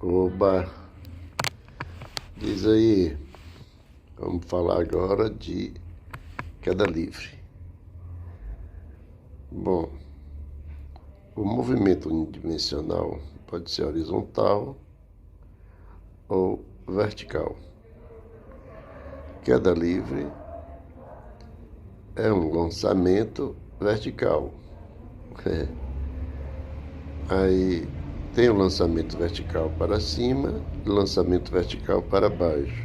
Oba, diz aí, vamos falar agora de queda livre. Bom, o movimento unidimensional pode ser horizontal ou vertical. Queda livre é um lançamento vertical. Aí tem o lançamento vertical para cima e o lançamento vertical para baixo.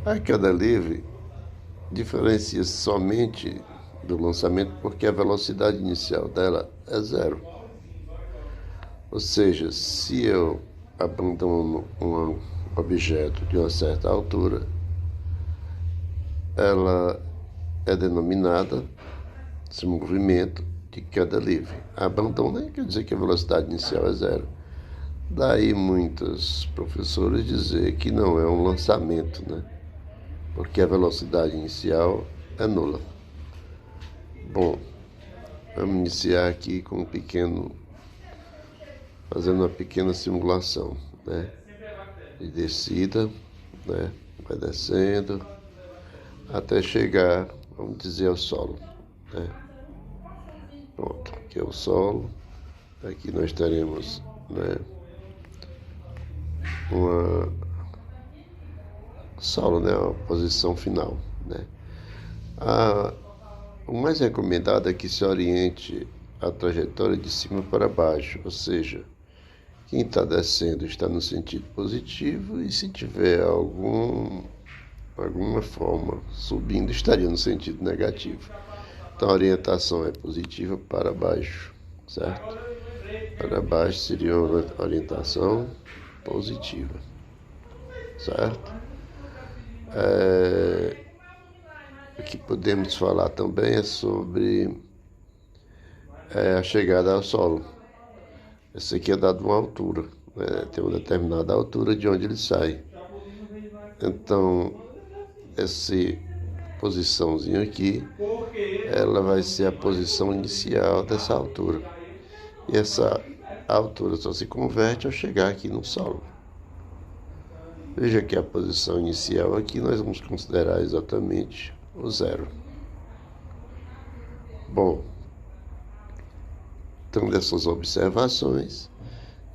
A queda livre diferencia somente do lançamento porque a velocidade inicial dela é zero. Ou seja, se eu abandono um objeto de uma certa altura, ela é denominada, esse movimento, de queda livre. Abandono quer dizer que a velocidade inicial é zero. Daí muitos professores dizer que não é um lançamento, né? Porque a velocidade inicial é nula. Bom, vamos iniciar aqui com fazendo uma pequena simulação, né? De descida, né? Vai descendo até chegar, vamos dizer, ao solo, né? Pronto, aqui é o solo. Aqui nós teremos, né, solo, né, a posição final, né? O mais recomendado é que se oriente a trajetória de cima para baixo, ou seja, quem está descendo está no sentido positivo e se tiver alguma forma subindo estaria no sentido negativo. Então a orientação é positiva para baixo, certo? Para baixo seria uma orientação positiva, certo? O que podemos falar também é sobre a chegada ao solo. Esse aqui é dado uma altura, né? Tem uma determinada altura de onde ele sai. Então, essa posiçãozinha aqui, ela vai ser a posição inicial dessa altura. E essa altura só se converte ao chegar aqui no solo. Veja que a posição inicial aqui nós vamos considerar exatamente o zero. Bom, então dessas observações,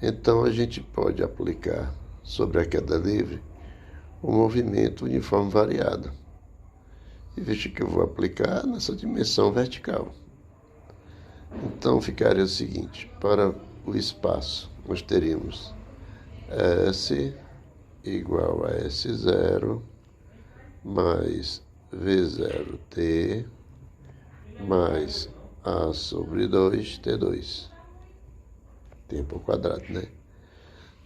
então a gente pode aplicar sobre a queda livre o movimento uniforme variado. E veja que eu vou aplicar nessa dimensão vertical. Então ficaria o seguinte, para o espaço nós teríamos S igual a S0 mais V0T mais A sobre 2T2. Tempo ao quadrado, né?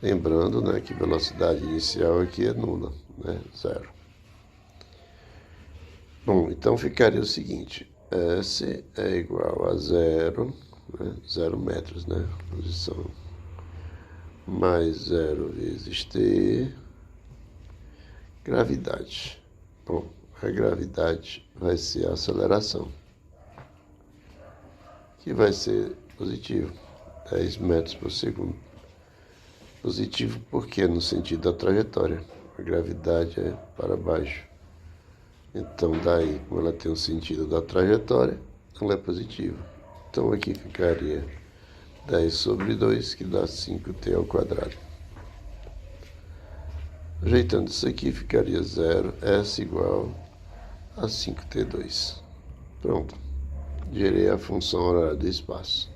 Lembrando, né, que velocidade inicial aqui é nula, né? Zero. Bom, então ficaria o seguinte, S é igual a zero, né? 0 metros, né? Posição, mais 0 vezes T, gravidade. Bom, a gravidade vai ser a aceleração, que vai ser positivo, 10 metros por segundo. Positivo porque é no sentido da trajetória. A gravidade é para baixo. Então, daí, como ela tem o sentido da trajetória, ela é positiva. Então, aqui ficaria 10 sobre 2, que dá 5T ao quadrado. Ajeitando isso aqui, ficaria 0, S igual a 5T2. Pronto. Gerei a função horária do espaço.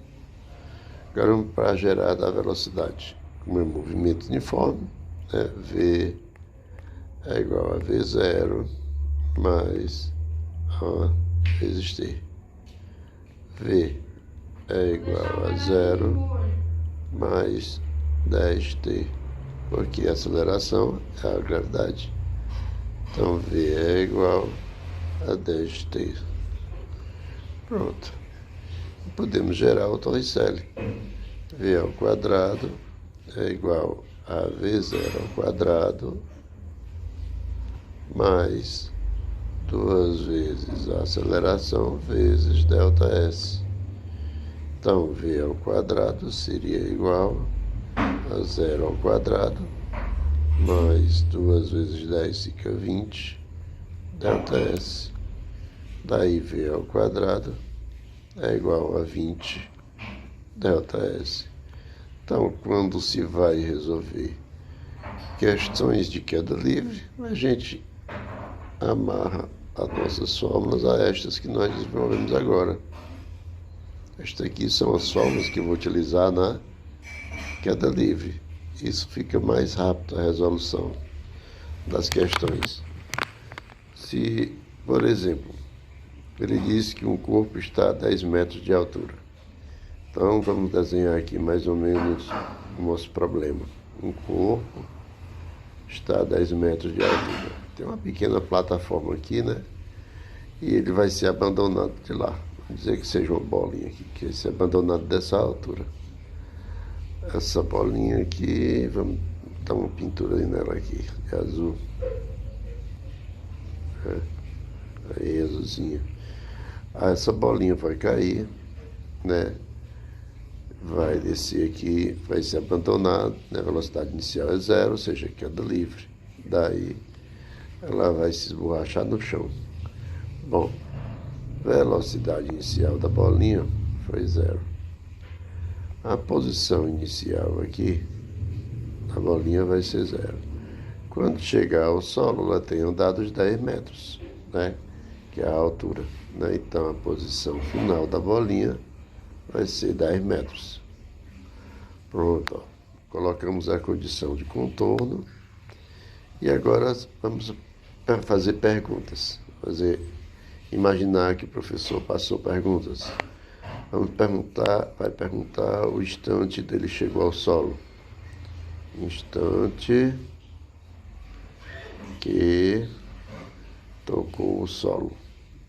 Agora vamos para a gerada da velocidade. Como é movimento uniforme, né? V é igual a V0 mais A vezes T. V é igual a 0 mais 10T, porque a aceleração é a gravidade. Então, V é igual a 10T. Pronto. Podemos gerar o Torricelli. V ao quadrado é igual a V0 ao quadrado mais 2 vezes a aceleração vezes ΔS. Então, V ao quadrado seria igual a zero ao quadrado, mais 2 vezes 10 fica 20, delta S. Daí V ao quadrado é igual a 20, delta S. Então, quando se vai resolver questões de queda livre, a gente amarra as nossas fórmulas a estas que nós desenvolvemos agora. Estas aqui são as fórmulas que eu vou utilizar na queda livre. Isso fica mais rápido a resolução das questões. Se, por exemplo, ele diz que um corpo está a 10 metros de altura. Então, vamos desenhar aqui mais ou menos o nosso problema. Um corpo está a 10 metros de altura. Tem uma pequena plataforma aqui, né? E ele vai ser abandonado de lá. Vamos dizer que seja uma bolinha aqui, que vai ser abandonado dessa altura. Essa bolinha aqui, vamos dar uma pintura nela aqui, de azul. Aí, azulzinha. Essa bolinha vai cair, né? Vai descer aqui, vai ser abandonado, né? A velocidade inicial é zero, ou seja, queda livre. Daí ela vai se esborrachar no chão. Bom, velocidade inicial da bolinha foi zero. A posição inicial aqui da bolinha vai ser zero. Quando chegar ao solo, ela tem andado os 10 metros, né? Que é a altura, né? Então a posição final da bolinha vai ser 10 metros. Pronto, ó. Colocamos a condição de contorno e agora vamos fazer perguntas. Imaginar que o professor passou perguntas. Vai perguntar o instante dele chegou ao solo. Instante que tocou o solo.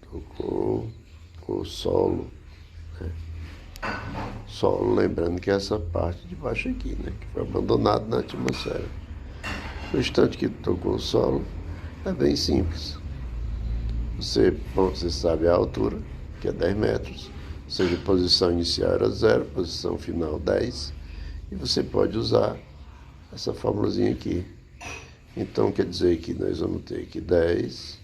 Tocou o solo. Né? Solo, lembrando que é essa parte de baixo aqui, né? Que foi abandonado na atmosfera. No instante que tocou o solo, é bem simples. Você sabe a altura, que é 10 metros, ou seja, a posição inicial era 0, posição final 10, e você pode usar essa fórmulazinha aqui. Então, quer dizer que nós vamos ter que 10,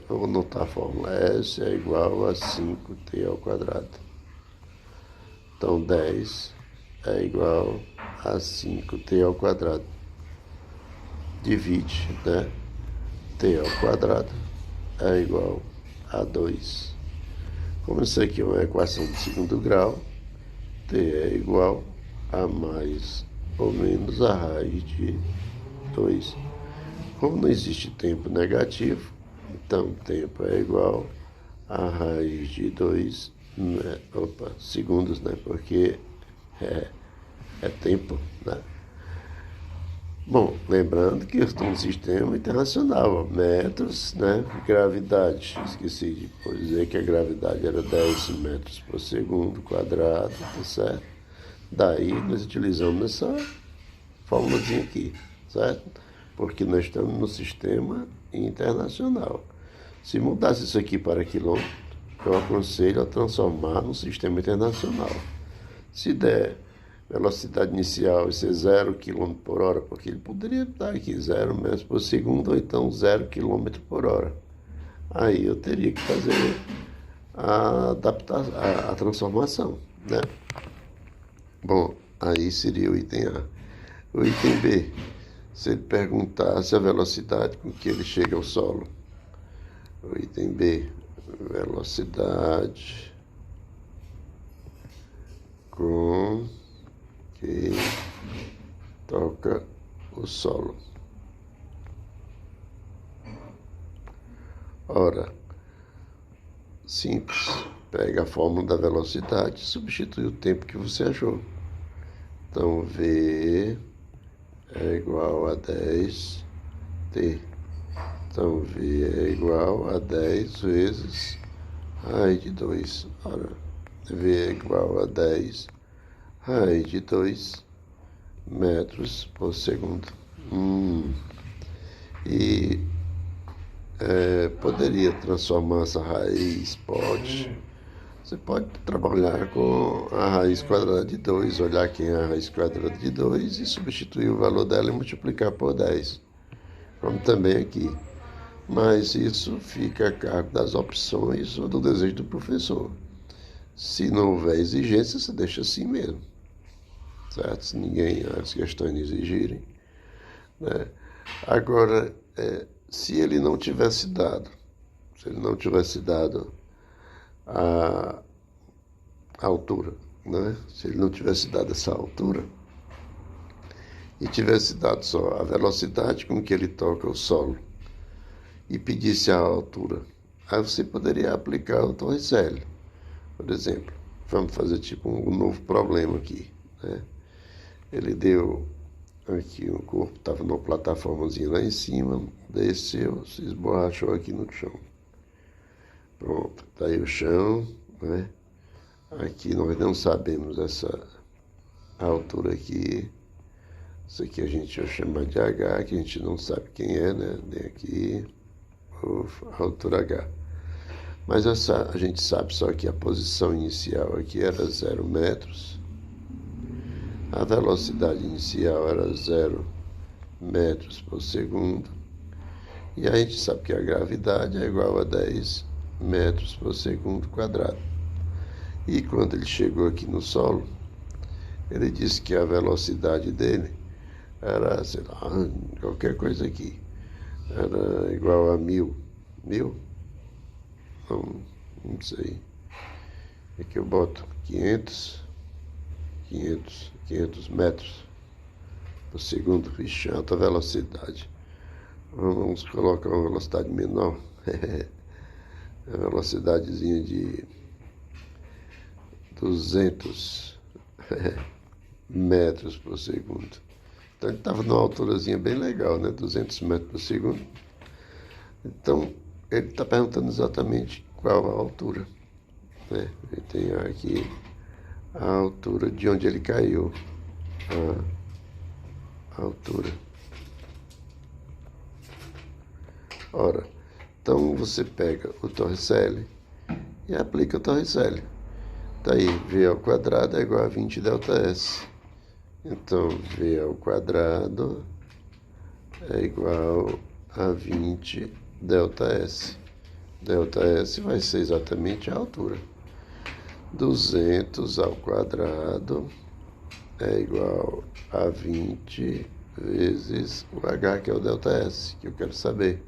vou anotar a fórmula, S é igual a 5t ao quadrado. Então, 10 é igual a 5t ao quadrado. Divide, né? T ao quadrado é igual a 2. Como isso aqui é uma equação de segundo grau, T é igual a mais ou menos a raiz de 2. Como não existe tempo negativo, então tempo é igual a raiz de 2, segundos, né? Porque é tempo, né? Bom, lembrando que eu estou no sistema internacional, metros, né? Gravidade, esqueci de dizer que a gravidade era 10 metros por segundo quadrado, tá certo? Daí nós utilizamos essa fórmulazinha aqui, certo? Porque nós estamos no sistema internacional. Se mudasse isso aqui para quilômetro, eu aconselho a transformar no sistema internacional. Se der velocidade inicial ser 0 km por hora, porque ele poderia dar aqui 0 metros por segundo, ou então 0 km por hora. Aí eu teria que fazer a transformação, né? Bom, aí seria o item A. O item B, se ele perguntasse a velocidade com que ele chega ao solo. O item B, velocidade com que toca o solo. Ora, simples. Pega a fórmula da velocidade e substitui o tempo que você achou. Então, V é igual a 10t. Então, V é igual a 10 vezes raiz de 2. Ora, V é igual a 10 raiz de 2 metros por segundo. E poderia transformar essa raiz, pode, Você pode trabalhar com a raiz quadrada de 2, olhar quem é a raiz quadrada de 2 e substituir o valor dela e multiplicar por 10, como também aqui. Mas isso fica a cargo das opções ou do desejo do professor. Se não houver exigência, você deixa assim mesmo, certo? Se ninguém, as questões não exigirem, né? Agora, se ele não tivesse dado a altura, né? Se ele não tivesse dado essa altura e tivesse dado só a velocidade com que ele toca o solo e pedisse a altura, aí você poderia aplicar o Torricelli, por exemplo. Vamos fazer tipo um novo problema aqui, né? Ele deu aqui, o corpo estava numa plataformazinha lá em cima, desceu, se esborrachou aqui no chão. Pronto, está aí o chão, né? Aqui nós não sabemos essa altura aqui. Isso aqui a gente vai chamar de H, que a gente não sabe quem é, né? Nem aqui, a altura H. Mas a gente sabe só que a posição inicial aqui era 0 metros. A velocidade inicial era 0 metros por segundo. E a gente sabe que a gravidade é igual a 10 metros por segundo quadrado. E quando ele chegou aqui no solo, ele disse que a velocidade dele era, sei lá, qualquer coisa aqui. Era igual a 1000. 1000? Não sei. Aqui eu boto 500 metros por segundo. Vixe, alta velocidade. Vamos colocar uma velocidade menor. A velocidadezinha de 200 metros por segundo. Então ele estava numa alturazinha bem legal, né? 200 metros por segundo. Então ele está perguntando exatamente qual a altura, né? Ele tem aqui a altura de onde ele caiu. A altura. Ora, então você pega o Torricelli e aplica o Torricelli. Daí, V ao quadrado é igual a 20 ΔS. Então, V ao quadrado é igual a 20 ΔS. ΔS vai ser exatamente a altura. 200 ao quadrado é igual a 20 vezes o H, que é o ΔS, que eu quero saber.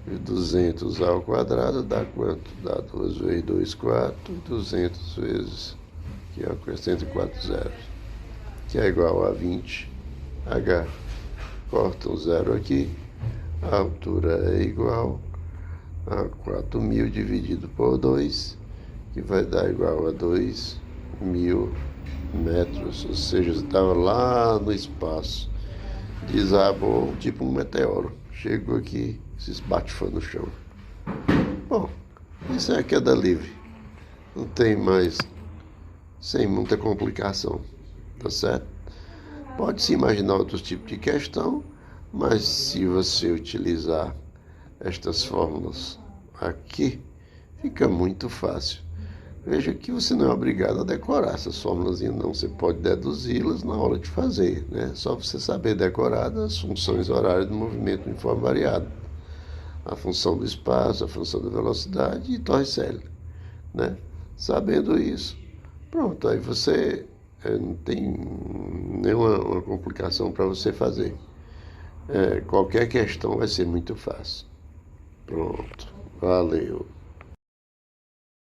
200 ao quadrado dá quanto? Dá 2 vezes 2, 4. 200 vezes, que é 104 zeros, que é igual a 20 H. Corta um zero aqui. A altura é igual a 4.000 dividido por 2, que vai dar igual a 2.000 metros. Ou seja, estava lá no espaço, desabou tipo um meteoro. Chegou aqui, se esbatifou no chão. Bom, isso é a queda livre. Não tem mais, sem muita complicação, tá certo? Pode-se imaginar outros tipos de questão, mas se você utilizar estas fórmulas aqui, fica muito fácil. Veja que você não é obrigado a decorar essas fórmulas, não. Você pode deduzi-las na hora de fazer, né? Só você saber decorar as funções horárias do movimento em forma variada. A função do espaço, a função da velocidade e Torricelli, né? Sabendo isso, pronto, aí você não tem nenhuma complicação para você fazer. Qualquer questão vai ser muito fácil. Pronto, valeu.